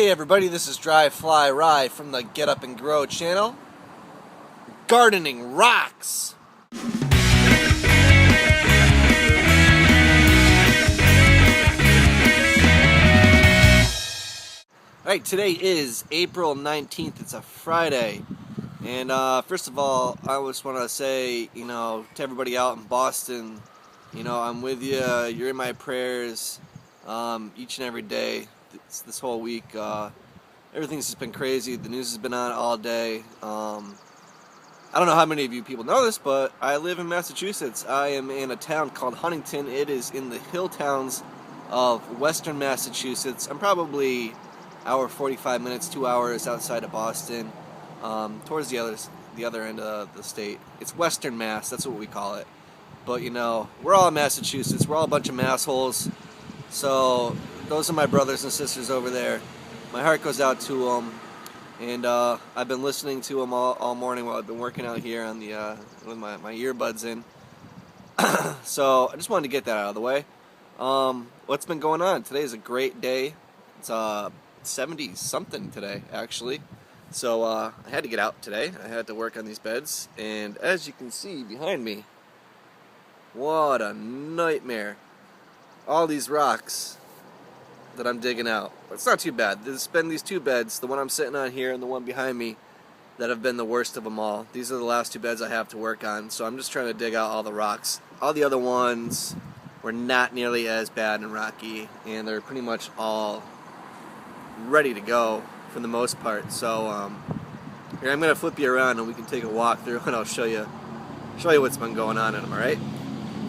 Hey everybody, this is Dry Fly Rye from the Get Up and Grow channel. Gardening rocks! Alright, today is April 19th, it's a Friday. And first of all, I just want to say, to everybody out in Boston, I'm with you, you're in my prayers each and every day, this whole week. Everything's just been crazy. The news has been on all day. I don't know how many of you people know this, but I live in Massachusetts. I am in a town called Huntington. It is in the hill towns of western Massachusetts. I'm probably an hour 45 minutes, 2 hours outside of Boston, towards the other end of the state. It's Western Mass, that's what we call it. But we're all in Massachusetts. We're all a bunch of massholes. So those are my brothers and sisters over there. My heart goes out to them, and I've been listening to them all morning while I've been working out here on the with my earbuds in. So I just wanted to get that out of the way. What's been going on? Today is a great day. It's 70 something today, actually. So I had to get out today. I had to work on these beds, and as you can see behind me, what a nightmare! All these rocks that I'm digging out. But it's not too bad. There's been these two beds, the one I'm sitting on here and the one behind me, that have been the worst of them all. These are the last two beds I have to work on, so I'm just trying to dig out all the rocks. All the other ones were not nearly as bad and rocky, and they're pretty much all ready to go for the most part. So here, I'm going to flip you around and we can take a walk through and I'll show you what's been going on in them, alright?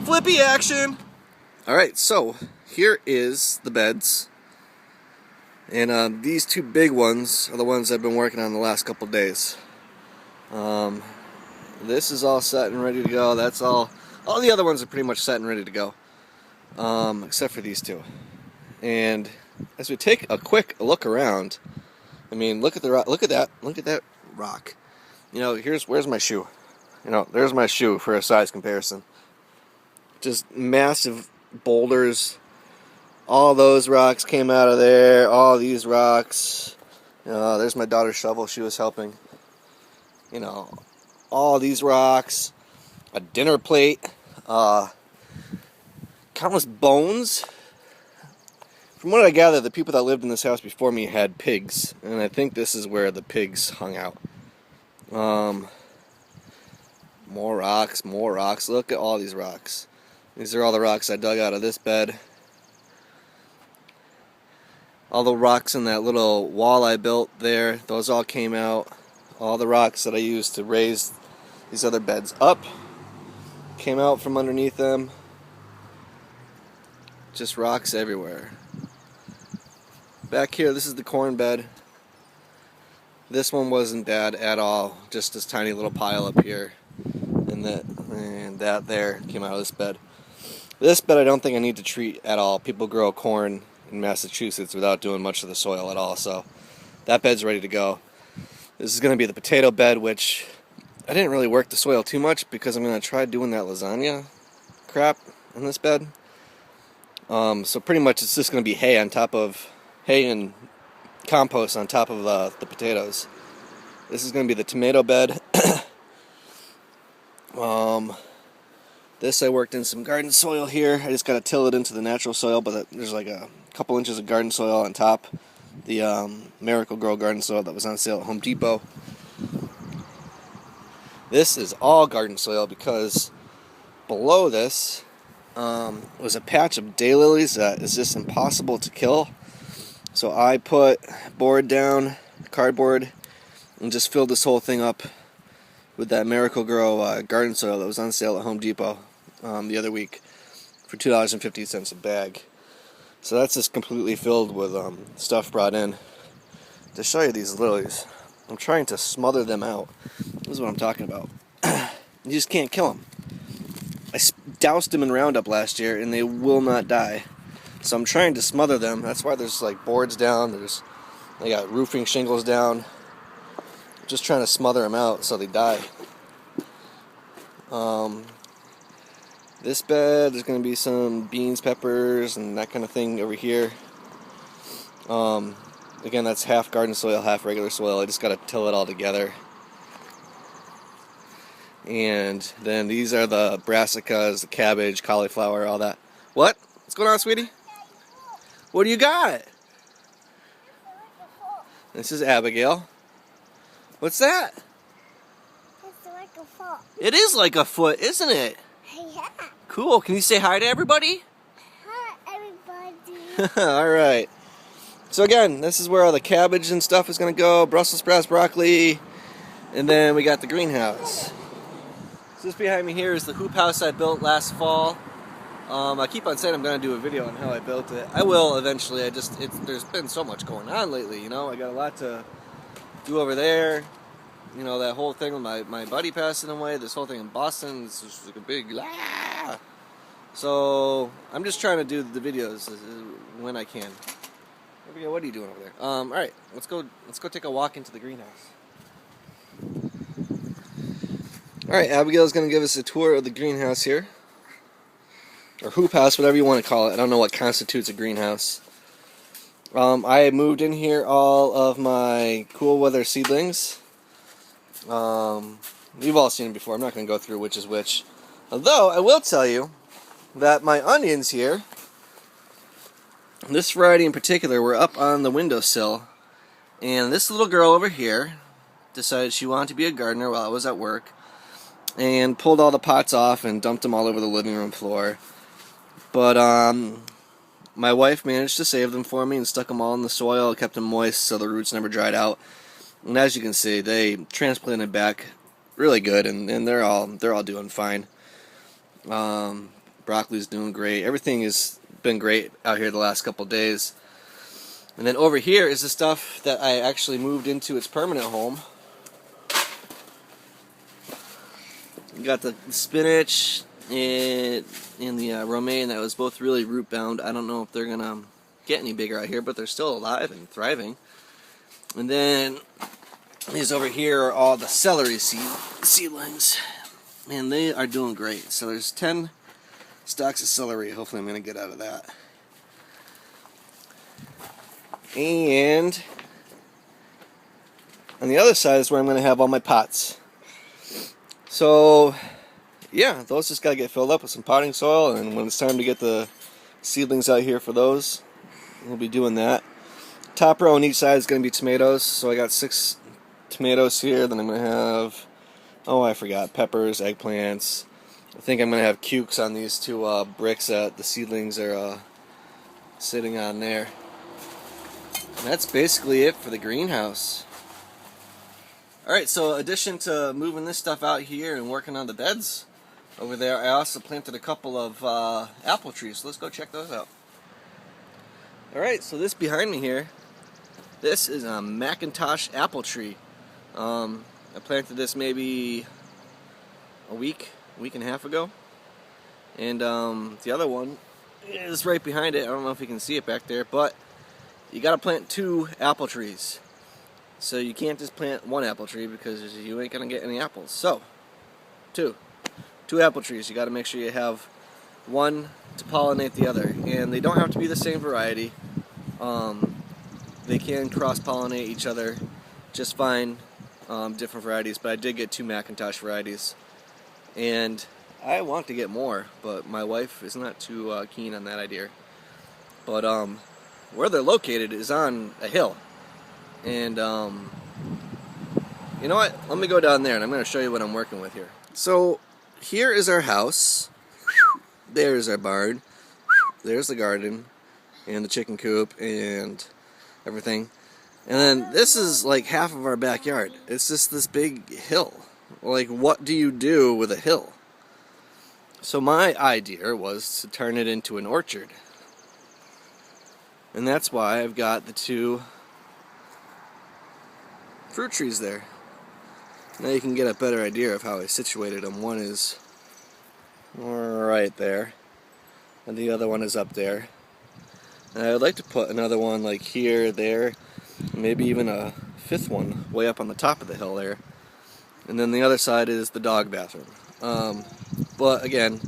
Flippy action! Alright, so here is the beds. And these two big ones are the ones I've been working on the last couple days. This is all set and ready to go. That's all the other ones are pretty much set and ready to go. Except for these two. And as we take a quick look around, I mean, look at that rock. Where's my shoe? There's my shoe for a size comparison. Just massive boulders. All those rocks came out of there. All these rocks. There's my daughter's shovel. She was helping. All these rocks. A dinner plate. Countless bones. From what I gather, the people that lived in this house before me had pigs. And I think this is where the pigs hung out. More rocks. Look at all these rocks. These are all the rocks I dug out of this bed. All the rocks in that little wall I built there, those all came out. All the rocks that I used to raise these other beds up came out from underneath them. Just rocks everywhere. Back here, this is the corn bed. This one wasn't bad at all. Just this tiny little pile up here. And that there came out of this bed. This bed I don't think I need to treat at all. People grow corn in Massachusetts without doing much of the soil at all, so that bed's ready to go. This is going to be the potato bed, which I didn't really work the soil too much because I'm going to try doing that lasagna crap in this bed. So pretty much it's just going to be hay and compost on top of the potatoes. This is going to be the tomato bed. This I worked in some garden soil here. I just got to till it into the natural soil, but there's like a couple inches of garden soil on top. The Miracle-Gro garden soil that was on sale at Home Depot. This is all garden soil because below this was a patch of daylilies that is just impossible to kill. So I put board down, cardboard, and just filled this whole thing up with that Miracle-Gro garden soil that was on sale at Home Depot the other week for $2.50 a bag. So that's just completely filled with stuff brought in. To show you these lilies, I'm trying to smother them out. This is what I'm talking about. You just can't kill them. I doused them in Roundup last year and they will not die. So I'm trying to smother them. That's why there's like boards down. They got roofing shingles down. Just trying to smother them out so they die. This bed, there's going to be some beans, peppers, and that kind of thing over here. again, that's half garden soil, half regular soil. I just got to till it all together. And then these are the brassicas, the cabbage, cauliflower, all that. What? What's going on, sweetie? What do you got? This is Abigail. What's that? It's like a foot. It is like a foot, isn't it? Yeah. Cool. Can you say hi to everybody? Hi, everybody. All right. So again, this is where all the cabbage and stuff is going to go. Brussels sprouts, broccoli, and then we got the greenhouse. So this behind me here is the hoop house I built last fall. I keep on saying I'm going to do a video on how I built it. I will eventually. There's been so much going on lately, you know. I got a lot to do over there. You know, that whole thing with my buddy passing away, this whole thing in Boston, it's just like a big So I'm just trying to do the videos when I can. Abigail, what are you doing over there? All right, let's go take a walk into the greenhouse. All right, Abigail's going to give us a tour of the greenhouse here. Or hoop house, whatever you want to call it. I don't know what constitutes a greenhouse. I moved in here all of my cool weather seedlings. You've all seen them before. I'm not going to go through which is which. Although, I will tell you that my onions here, this variety in particular, were up on the windowsill. And this little girl over here decided she wanted to be a gardener while I was at work. And pulled all the pots off and dumped them all over the living room floor. But my wife managed to save them for me and stuck them all in the soil, kept them moist so the roots never dried out. And as you can see, they transplanted back really good, and they're all doing fine. Broccoli's doing great. Everything has been great out here the last couple days. And then over here is the stuff that I actually moved into its permanent home. We got the spinach and the romaine that was both really root bound. I don't know if they're gonna get any bigger out here, but they're still alive and thriving. And then these over here are all the celery seedlings, and they are doing great. So there's 10 stalks of celery. Hopefully I'm gonna get out of that. And on the other side is where I'm gonna have all my pots. So yeah, those just gotta get filled up with some potting soil, and when it's time to get the seedlings out here for those, we'll be doing that. Top row on each side is gonna be tomatoes, so I got 6 tomatoes here. Then I'm gonna have, I forgot, peppers, eggplants. I think I'm gonna have cukes on these 2 bricks that the seedlings are sitting on there. And that's basically it for the greenhouse. Alright, so in addition to moving this stuff out here and working on the beds over there, I also planted a couple of apple trees, so let's go check those out. Alright, so this behind me here, this is a Macintosh apple tree. I planted this maybe a week and a half ago. And the other one is right behind it. I don't know if you can see it back there, but you gotta plant 2 apple trees. So you can't just plant 1 apple tree because you ain't gonna get any apples. So, 2 apple trees. You gotta make sure you have one to pollinate the other. And they don't have to be the same variety. They can cross-pollinate each other just fine, different varieties. But I did get 2 Macintosh varieties. And I want to get more, but my wife is not too keen on that idea. But where they're located is on a hill. And you know what? Let me go down there and I'm going to show you what I'm working with here. So here is our house. There's our barn. There's the garden and the chicken coop and everything. And then this is like half of our backyard. It's just this big hill. Like, what do you do with a hill? So my idea was to turn it into an orchard. And that's why I've got the 2 fruit trees there. Now you can get a better idea of how I situated them. One is right there, and the other one is up there. And I would like to put another one like here, there, maybe even a 5th one way up on the top of the hill there. And then the other side is the dog bathroom. But again,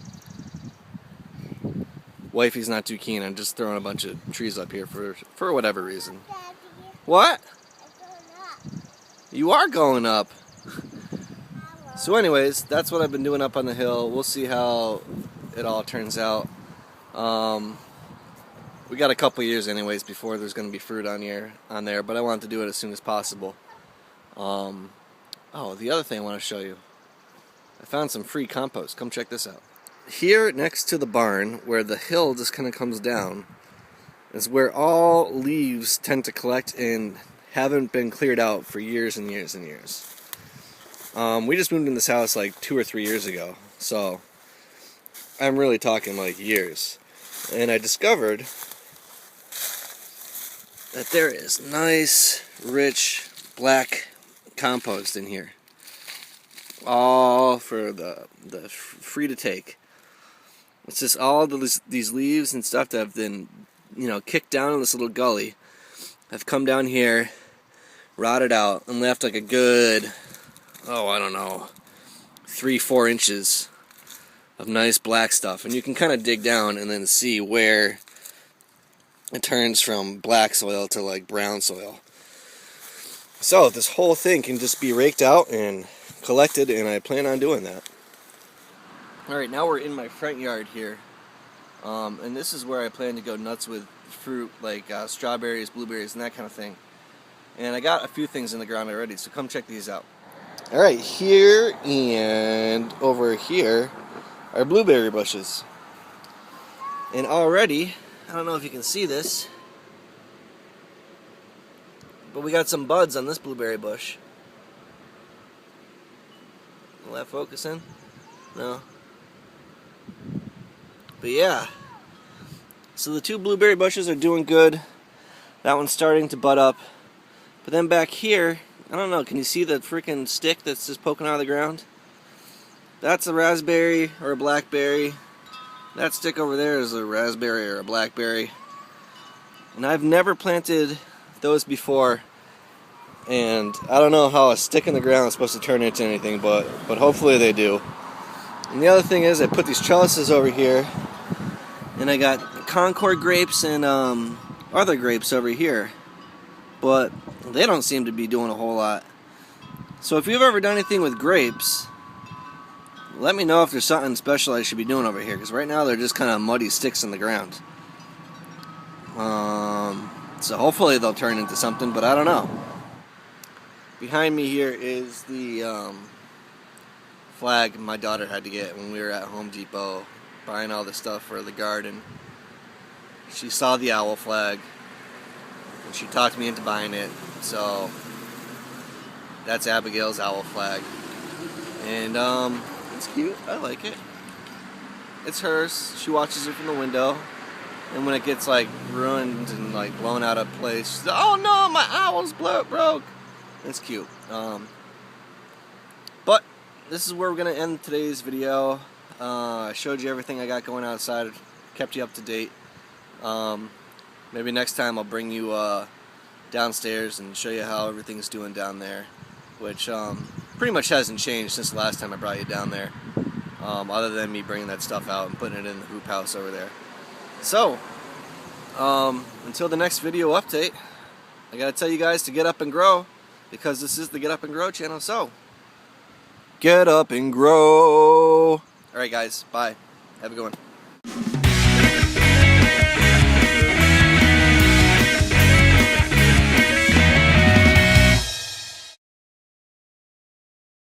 wifey's not too keen on just throwing a bunch of trees up here for whatever reason. What? I'm going up. You are going up. Hello. So anyways, that's what I've been doing up on the hill. We'll see how it all turns out. We got a couple years anyways before there's going to be fruit on there, but I wanted to do it as soon as possible. Oh, the other thing I want to show you. I found some free compost. Come check this out. Here next to the barn, where the hill just kind of comes down, is where all leaves tend to collect and haven't been cleared out for years and years and years. We just moved in this house like 2 or 3 years ago, so I'm really talking like years. And I discovered that there is nice, rich, black compost in here. All for the free to take. It's just all these leaves and stuff that have been, kicked down in this little gully. Have come down here, rotted out, and left like a good, 3-4 inches of nice black stuff. And you can kind of dig down and then see where it turns from black soil to like brown soil. So this whole thing can just be raked out and collected, and I plan on doing that. Alright, now we're in my front yard here. And this is where I plan to go nuts with fruit like strawberries, blueberries, and that kind of thing. And I got a few things in the ground already, so come check these out. Alright, here and over here are blueberry bushes. And already, I don't know if you can see this, but we got some buds on this blueberry bush. Will that focus in? No. But yeah. So the 2 blueberry bushes are doing good. That one's starting to bud up. But then back here, I don't know, can you see the freaking stick that's just poking out of the ground? That's a raspberry or a blackberry. That stick over there is a raspberry or a blackberry. And I've never planted those before. And I don't know how a stick in the ground is supposed to turn into anything, but hopefully they do. And the other thing is, I put these trellises over here, and I got Concord grapes and other grapes over here, but they don't seem to be doing a whole lot. So if you've ever done anything with grapes, let me know if there's something special I should be doing over here, because right now they're just kind of muddy sticks in the ground. So hopefully they'll turn into something, but I don't know. Behind me here is the flag my daughter had to get when we were at Home Depot buying all the stuff for the garden. She saw the owl flag and she talked me into buying it, so that's Abigail's owl flag. And it's cute, I like it. It's hers, she watches it from the window, and when it gets like ruined and like blown out of place, she's like, oh no, my owl's broke. It's cute. But this is where we're going to end today's video. I showed you everything I got going outside, kept you up to date. Maybe next time I'll bring you downstairs and show you how everything's doing down there, which pretty much hasn't changed since the last time I brought you down there, other than me bringing that stuff out and putting it in the hoop house over there. So, until the next video update, I gotta tell you guys to get up and grow, because this is the Get Up and Grow channel, so get up and grow. Alright guys, bye. Have a good one.